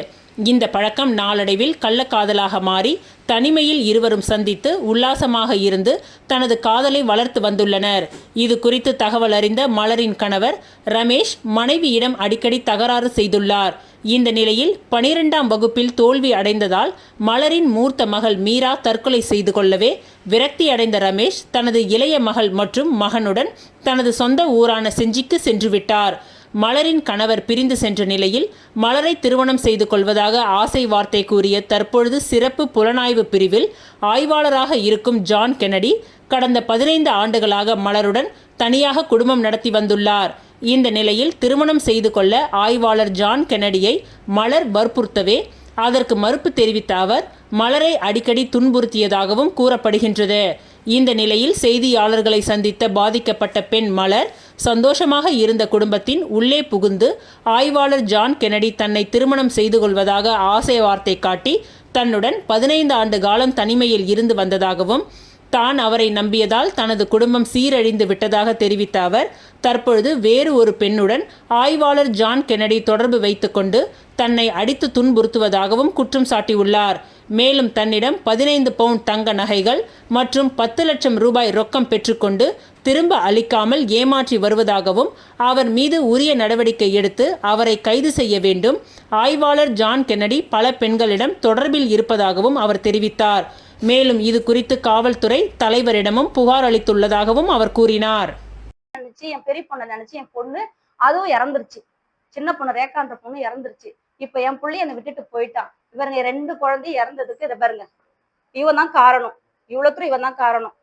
[SPEAKER 1] இந்த பழக்கம் நாளடைவில் கள்ளக்காதலாக மாறி தனிமையில் இருவரும் சந்தித்து உல்லாசமாக இருந்து தனது காதலை வளர்த்து வந்துள்ளனர். இது குறித்து தகவல் அறிந்த மலரின் கணவர் ரமேஷ் மனைவியிடம் அடிக்கடி தகராறு செய்துள்ளார். இந்த நிலையில் 12ஆம் வகுப்பில் தோல்வி அடைந்ததால் மலரின் மூத்த மகள் மீரா தற்கொலை செய்து கொள்ளவே விரக்தி அடைந்த ரமேஷ் தனது இளைய மகள் மற்றும் மகனுடன் தனது சொந்த ஊரான செஞ்சிக்கு சென்றுவிட்டார். மலரின் கணவர் பிரிந்து சென்ற நிலையில் மலரை திருமணம் செய்து கொள்வதாக ஆசை வார்த்தை கூறிய தற்பொழுது சிறப்பு புலனாய்வு பிரிவில் ஆய்வாளராக இருக்கும் ஜான் கென்னடி கடந்த 15 ஆண்டுகளாக மலருடன் தனியாக குடும்பம் நடத்தி வந்துள்ளார். இந்த நிலையில் திருமணம் செய்து கொள்ள ஆய்வாளர் ஜான் கென்னடியை மலர் வற்புறுத்தவே அதற்கு மறுப்பு தெரிவித்த அவர் மலரை அடிக்கடி துன்புறுத்தியதாகவும் கூறப்படுகின்றது. இந்த நிலையில் செய்தியாளர்களை சந்தித்த பாதிக்கப்பட்ட பெண் மலர் சந்தோஷமாக இருந்த குடும்பத்தின் உள்ளே புகுந்து ஆய்வாளர் ஜான் கென்னடி தன்னை திருமணம் செய்து கொள்வதாக ஆசை வார்த்தை காட்டி தன்னுடன் 15 ஆண்டு காலம் தனிமையில் இருந்து வந்ததாகவும் தான் அவரை நம்பியதால் தனது குடும்பம் சீரழிந்து விட்டதாக தெரிவித்த அவர் தற்பொழுது வேறு ஒரு பெண்ணுடன் ஆய்வாளர் ஜான் கென்னடி தொடர்பு வைத்துக்கொண்டு தன்னை அடித்து துன்புறுத்துவதாகவும் குற்றம் சாட்டியுள்ளார். மேலும் தன்னிடம் 15 பவுண்ட் தங்க நகைகள் மற்றும் 10 லட்சம் ரூபாய் ரொக்கம் பெற்றுக்கொண்டு திரும்ப அளிக்காமல் ஏமாற்றி வருவதாகவும் அவர் மீது உரிய நடவடிக்கை எடுத்து அவரை கைது செய்ய வேண்டும். ஆய்வாளர் ஜான் கென்னடி பல பெண்களிடம் தொடர்பில் இருப்பதாகவும் அவர் தெரிவித்தார். மேலும் இது குறித்து காவல்துறை தலைவரிடமும் புகார் அளித்துள்ளதாகவும் அவர் கூறினார்.
[SPEAKER 4] என் பெரிய பொண்ணை நினைச்சு என் பொண்ணு அதுவும் இறந்துருச்சு. சின்ன பொண்ணு ரேகான்ற பொண்ணு இறந்துருச்சு. இப்ப என் புள்ளி என்னை விட்டுட்டு போயிட்டான். இவருங்க 2 குழந்தை இறந்ததுக்கு இதை பாருங்க, இவன் தான் காரணம். இவ்வளவு தூரம் இவன் தான் காரணம்.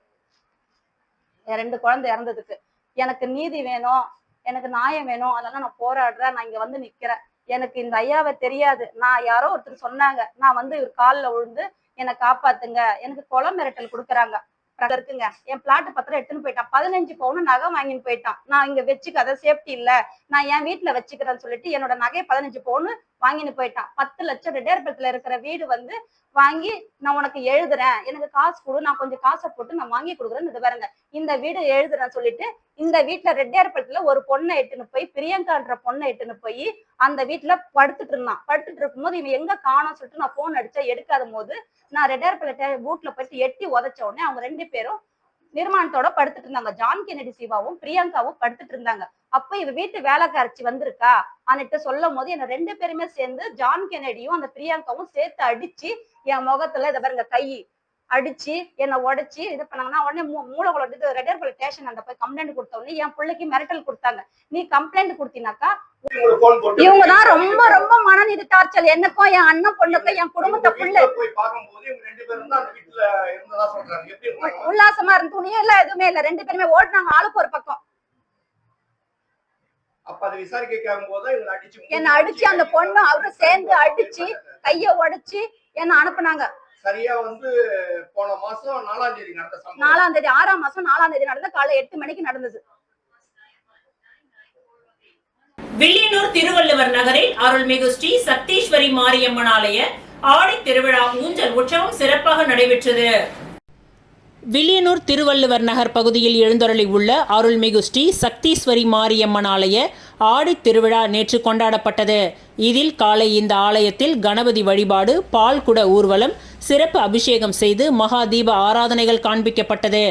[SPEAKER 4] என் 2 குழந்தை இறந்ததுக்கு எனக்கு நீதி வேணும், எனக்கு நியாயம் வேணும். அதனால நான் போராடுறேன். நான் இங்க வந்து நிக்கிறேன். எனக்கு இந்த ஐயாவை தெரியாது. நான் யாரோ ஒருத்தர் சொன்னாங்க. நான் வந்து இவர் காலில் விழுந்து என்னை காப்பாத்துங்க, எனக்கு கொலை மிரட்டல் கொடுக்குறாங்க இருக்குங்க. என் பிளாட் பத்திரம் எடுத்துன்னு போயிட்டான். 15 பவுன் நகை வாங்கின்னு போயிட்டான். நான் இங்க வச்சுக்க அதை சேஃப்டி இல்ல, நான் என் வீட்டுல வச்சுக்கிறேன்னு சொல்லிட்டு என்னோட நகையை 15 பவுன் வாங்கின்னு போயிட்டான். 10 லட்சம் ரெட்டியார்பேட்டையில இருக்கிற வீடு வந்து வாங்கி நான் உனக்கு எழுதுறேன், எனக்கு காசு கொடு, நான் கொஞ்சம் காசை போட்டு நான் வாங்கி கொடுக்குறேன்னு இது பாருங்க. இந்த வீடு எழுதுறேன்னு சொல்லிட்டு இந்த வீட்டுல ரெட்டியார்பேட்டையில ஒரு பொண்ணை எட்டுன்னு போய் பிரியங்கான்ற பொண்ணை எட்டுன்னு போய் அந்த வீட்டுல படுத்துட்டு இருந்தான். படுத்துட்டு இருக்கும்போது இவன் எங்க காணோம்னு சொல்லிட்டு நான் போன் அடிச்சா எடுக்காத போது நான் ரெட்டியார்பேட்டை வீட்டுல போயிட்டு எட்டி உதைச்ச உடனே அவங்க 2 பேரும் நிர்மாணத்தோட படுத்துட்டு இருந்தாங்க. ஜான் கென்னடி சிவாவும் பிரியங்காவும் படுத்துட்டு இருந்தாங்க. அப்ப இவ வீட்டு வேலைக்காரச்சி வந்திருக்கா அன்னிட்டு சொல்லும் போது என்ன 2 பேருமே சேர்ந்து ஜான் கென்னடியும் அந்த பிரியங்காவும் சேர்த்து அடிச்சு என் முகத்துல இதை பாருங்க கை அடிச்சு என்னை உடைச்சு இது பண்ணாங்கன்னா உடனே மூலகுளம் ரெட்டியார்பேட்டை ஸ்டேஷன் அந்த போய் கம்ப்ளைண்ட் கொடுத்த உடனே என் பிள்ளைக்கு மிரட்டல் கொடுத்தாங்க. நீ கம்ப்ளைண்ட் கொடுத்தீனாக்கா இவங்கதான் ரொம்ப ரொம்ப மனநீதி டார்ச்சல் எனக்கும் என் அண்ணன் பொண்ணுக்கும் என் குடும்பத்தை பிள்ளை உல்லாசமா இருந்து துணியே இல்ல எதுவுமே இல்ல. 2 பேருமே ஓடினாங்க ஆளுக்கு ஒரு பக்கம். என்ன அடிச்சு அந்த பொண்ணு அவரு சேர்ந்து அடிச்சு கைய உடைச்சு என்ன அனுப்புனாங்க.
[SPEAKER 3] சரியா வந்து போன மாசம் 4ஆம் தேதி நடந்த
[SPEAKER 4] 4ஆம் தேதி 6ஆம் மாசம் 4ஆம் தேதி நடந்த காலை 8 மணிக்கு நடந்தது.
[SPEAKER 1] வில்லியனூர் திருவள்ளுவர் நகரில் அருள்மிகு ஸ்ரீ சக்தீஸ்வரி மாரியம்மன் ஆலய ஆடி திருவிழா ஊஞ்சல் உற்சவம் சிறப்பாக நடைபெற்றது. வில்லியனூர் திருவள்ளுவர் நகர் பகுதியில் எழுந்தருளி உள்ள அருள்மிகு ஸ்ரீ சக்தீஸ்வரி மாரியம்மன் ஆலய ஆடி திருவிழா நேற்று கொண்டாடப்பட்டது. இதில் காலை இந்த ஆலயத்தில் கணபதி வழிபாடு, பால்குட ஊர்வலம், சிறப்பு அபிஷேகம் செய்து மகா தீப ஆராதனைகள் காண்பிக்கப்பட்டது.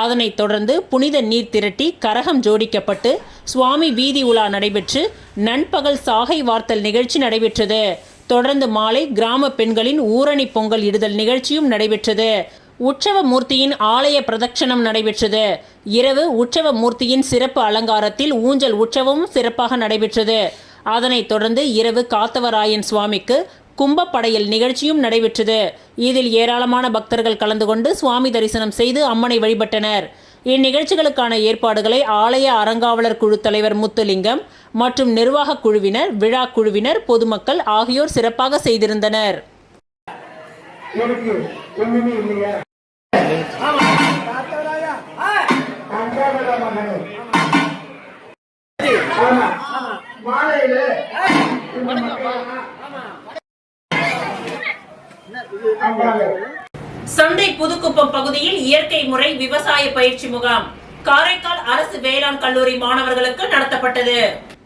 [SPEAKER 1] அதனைத் தொடர்ந்து புனித நீர் திரட்டி கரகம் ஜோடிக்கப்பட்டு சுவாமி வீதி உலா நடைபெற்று நண்பகல் சாகை வார்த்தல் நிகழ்ச்சி நடைபெற்றது. தொடர்ந்து மாலை கிராம பெண்களின் ஊரணி பொங்கல் இடுதல் நிகழ்ச்சியும் நடைபெற்றது. உற்சவ மூர்த்தியின் ஆலய பிரதட்சணம் நடைபெற்றது. இரவு உற்சவ மூர்த்தியின் சிறப்பு அலங்காரத்தில் ஊஞ்சல் உற்சவமும் சிறப்பாக நடைபெற்றது. அதனைத் தொடர்ந்து இரவு காத்தவராயன் சுவாமிக்கு கும்பப்படையல் நிகழ்ச்சியும் நடைபெற்றது. இதில் ஏராளமான பக்தர்கள் கலந்து கொண்டு சுவாமி தரிசனம் செய்து அம்மனை வழிபட்டனர். இந்நிகழ்ச்சிகளுக்கான ஏற்பாடுகளை ஆலய அறங்காவலர் குழு தலைவர் முத்துலிங்கம் மற்றும் நிர்வாக குழுவினர், விழா குழுவினர், பொதுமக்கள் ஆகியோர் சிறப்பாக செய்திருந்தனர். சந்தை புதுக்குப்பம் பகுதியில் இயற்கை முறை விவசாய பயிற்சி முகாம் காரைக்கால் அரசு வேளாண் கல்லூரி மாணவர்களுக்கு நடத்தப்பட்டது.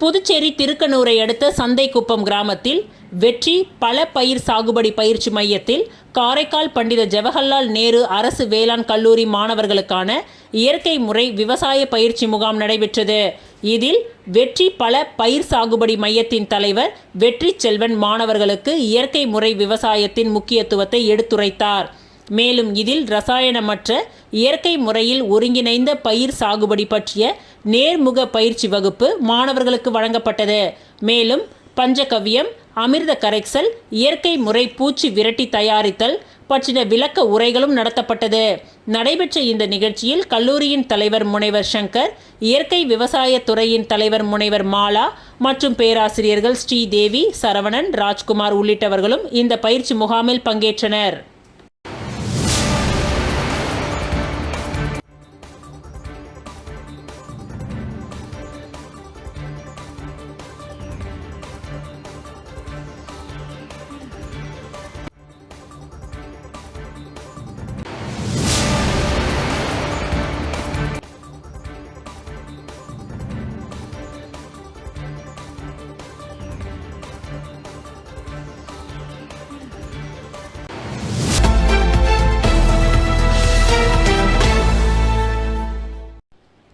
[SPEAKER 1] புதுச்சேரி திருக்கனூரை அடுத்த சந்தைக்குப்பம் கிராமத்தில் வெற்றி பல பயிர் சாகுபடி பயிற்சி மையத்தில் காரைக்கால் பண்டித ஜவஹர்லால் நேரு அரசு வேளாண் கல்லூரி மாணவர்களுக்கான இயற்கை முறை விவசாய பயிற்சி முகாம் நடைபெற்றது. இதில் வெற்றி பல பயிர் சாகுபடி மையத்தின் தலைவர் வெற்றி செல்வன் மாணவர்களுக்கு இயற்கை முறை விவசாயத்தின் முக்கியத்துவத்தை எடுத்துரைத்தார். மேலும் இதில் ரசாயனமற்ற இயற்கை முறையில் ஒருங்கிணைந்த பயிர் சாகுபடி பற்றிய நேர்முக பயிற்சி வகுப்பு மாணவர்களுக்கு வழங்கப்பட்டது. மேலும் பஞ்சகவ்யம், அமிர்த கரைசல், இயற்கை முறை பூச்சி விரட்டி தயாரித்தல் பற்றின விளக்க உரைகளும் நடத்தப்பட்டது. நடைபெற்ற இந்த நிகழ்ச்சியில் கல்லூரியின் தலைவர் முனைவர் சங்கர், இயற்கை விவசாய துறையின் தலைவர் முனைவர் மாலா மற்றும் பேராசிரியர்கள் ஸ்ரீதேவி, சரவணன், ராஜ்குமார் உள்ளிட்டவர்களும் இந்த பயிற்சி முகாமில் பங்கேற்றனர்.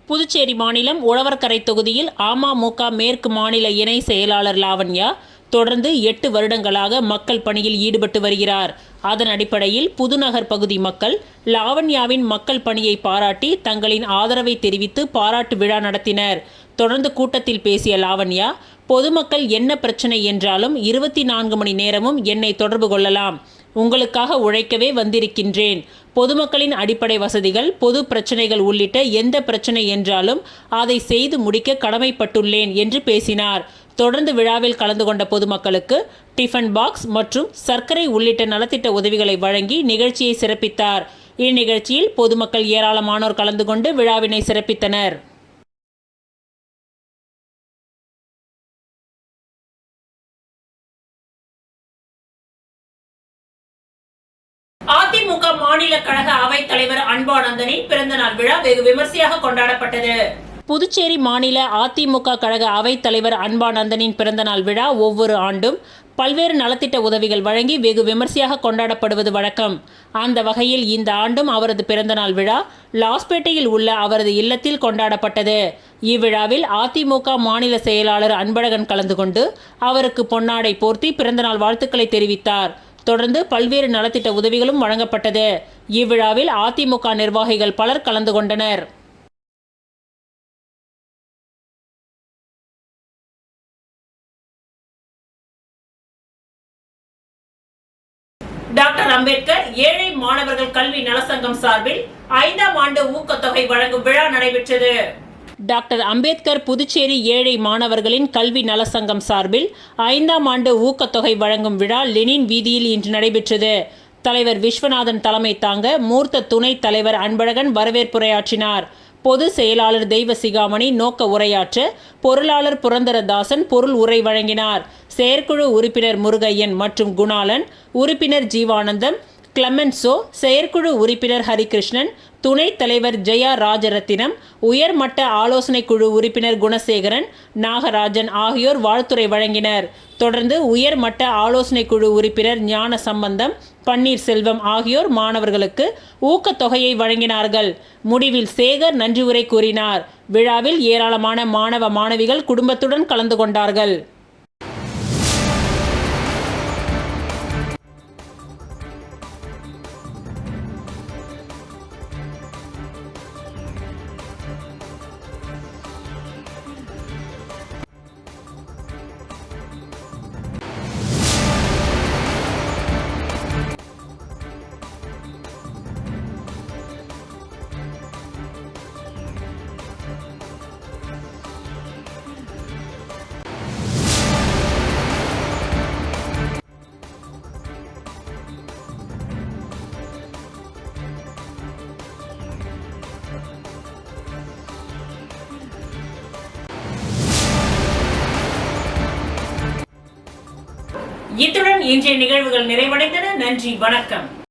[SPEAKER 1] புதுச்சேரி மாநிலம் உழவர்கரை தொகுதியில் அமமுக மேற்கு மாநில இணை செயலாளர் லாவண்யா தொடர்ந்து 8 வருடங்களாக மக்கள் பணியில் ஈடுபட்டு வருகிறார். அதன் அடிப்படையில் புதுநகர் பகுதி மக்கள் லாவண்யாவின் மக்கள் பணியை பாராட்டி தங்களின் ஆதரவை தெரிவித்து பாராட்டு விழா நடத்தினர். தொடர்ந்து கூட்டத்தில் பேசிய லாவண்யா, பொதுமக்கள் என்ன பிரச்சனை என்றாலும் 24 மணி நேரமும் என்னை தொடர்பு கொள்ளலாம். உங்களுக்காக உழைக்கவே வந்திருக்கின்றேன். பொதுமக்களின் அடிப்படை வசதிகள், பொது பிரச்சனைகள் உள்ளிட்ட எந்த பிரச்சனை என்றாலும் அதை செய்து முடிக்க கடமைப்பட்டுள்ளேன் என்று பேசினார். தொடர்ந்து விழாவில் கலந்து கொண்ட பொதுமக்களுக்கு டிஃபன் பாக்ஸ் மற்றும் சர்க்கரை உள்ளிட்ட நலத்திட்ட உதவிகளை வழங்கி நிகழ்ச்சியை சிறப்பித்தார். இந்நிகழ்ச்சியில் பொதுமக்கள் ஏராளமானோர் கலந்து கொண்டு விழாவினை சிறப்பித்தனர். அதிமுக மாநில கழக அவைத் தலைவர் அன்பானந்தனின் பிறந்தநாள் விழா வெகு விமர்சையாக கொண்டாடப்பட்டது. புதுச்சேரி மாநில அதிமுக கழக அவைத் தலைவர் அன்பானந்தனின் பிறந்தநாள் விழா ஒவ்வொரு ஆண்டும் பல்வேறு நலத்திட்ட உதவிகள் வழங்கி வெகு விமர்சையாக கொண்டாடப்படுவது வழக்கம். அந்த வகையில் இந்த ஆண்டும் அவரது பிறந்தநாள் விழா லாஸ்பேட்டையில் உள்ள அவரது இல்லத்தில் கொண்டாடப்பட்டது. இவ்விழாவில் அதிமுக மாநில செயலாளர் அன்பழகன் கலந்து கொண்டு அவருக்கு பொன்னாடை போர்த்தி பிறந்தநாள் வாழ்த்துக்களை தெரிவித்தார். தொடர்ந்து பல்வேறு நலத்திட்ட உதவிகளும் வழங்கப்பட்டது. இவ்விழாவில் அதிமுக நிர்வாகிகள் பலர் கலந்து கொண்டனர். டாக்டர் அம்பேத்கர் ஏழை மாணவர்கள் கல்வி நலசங்கம் சார்பில் 5ஆம் ஆண்டு ஊக்கத்தொகை வழங்கும் விழா நடைபெற்றது. டாக்டர் அம்பேத்கர் புதுச்சேரி ஏழை மாணவர்களின் கல்வி நலசங்கம் சார்பில் 5ஆம் ஆண்டு ஊக்கத்தொகை வழங்கும் விழா லெனின் வீதியில் இன்று நடைபெற்றது. தலைவர் விஸ்வநாதன் தலைமை தாங்க மூர்த்த துணைத் தலைவர் அன்பழகன் வரவேற்புரையாற்றினார். பொது செயலாளர் தெய்வ சிகாமணி நோக்க உரையாற்ற, பொருளாளர் புரந்தரதாசன் பொருள் உரை வழங்கினார். செயற்குழு உறுப்பினர் முருகையன் மற்றும் குணாலன், உறுப்பினர் ஜீவானந்தம், கிளமென்சோ, செயற்குழு உறுப்பினர் ஹரிகிருஷ்ணன், துணைத் தலைவர் ஜெயா ராஜரத்தினம், உயர்மட்ட ஆலோசனை குழு உறுப்பினர் குணசேகரன், நாகராஜன் ஆகியோர் வாழ்த்துரை வழங்கினர். தொடர்ந்து உயர்மட்ட ஆலோசனை குழு உறுப்பினர் ஞான சம்பந்தம், பன்னீர்செல்வம் ஆகியோர் மாணவர்களுக்கு ஊக்கத்தொகையை வழங்கினார்கள். முடிவில் சேகர் நன்றி உரை கூறினார். விழாவில் ஏராளமான மாணவ மாணவிகள் குடும்பத்துடன் கலந்து கொண்டார்கள். இத்துடன் இன்றைய நிகழ்வுகள் நிறைவடைந்தன. நன்றி, வணக்கம்.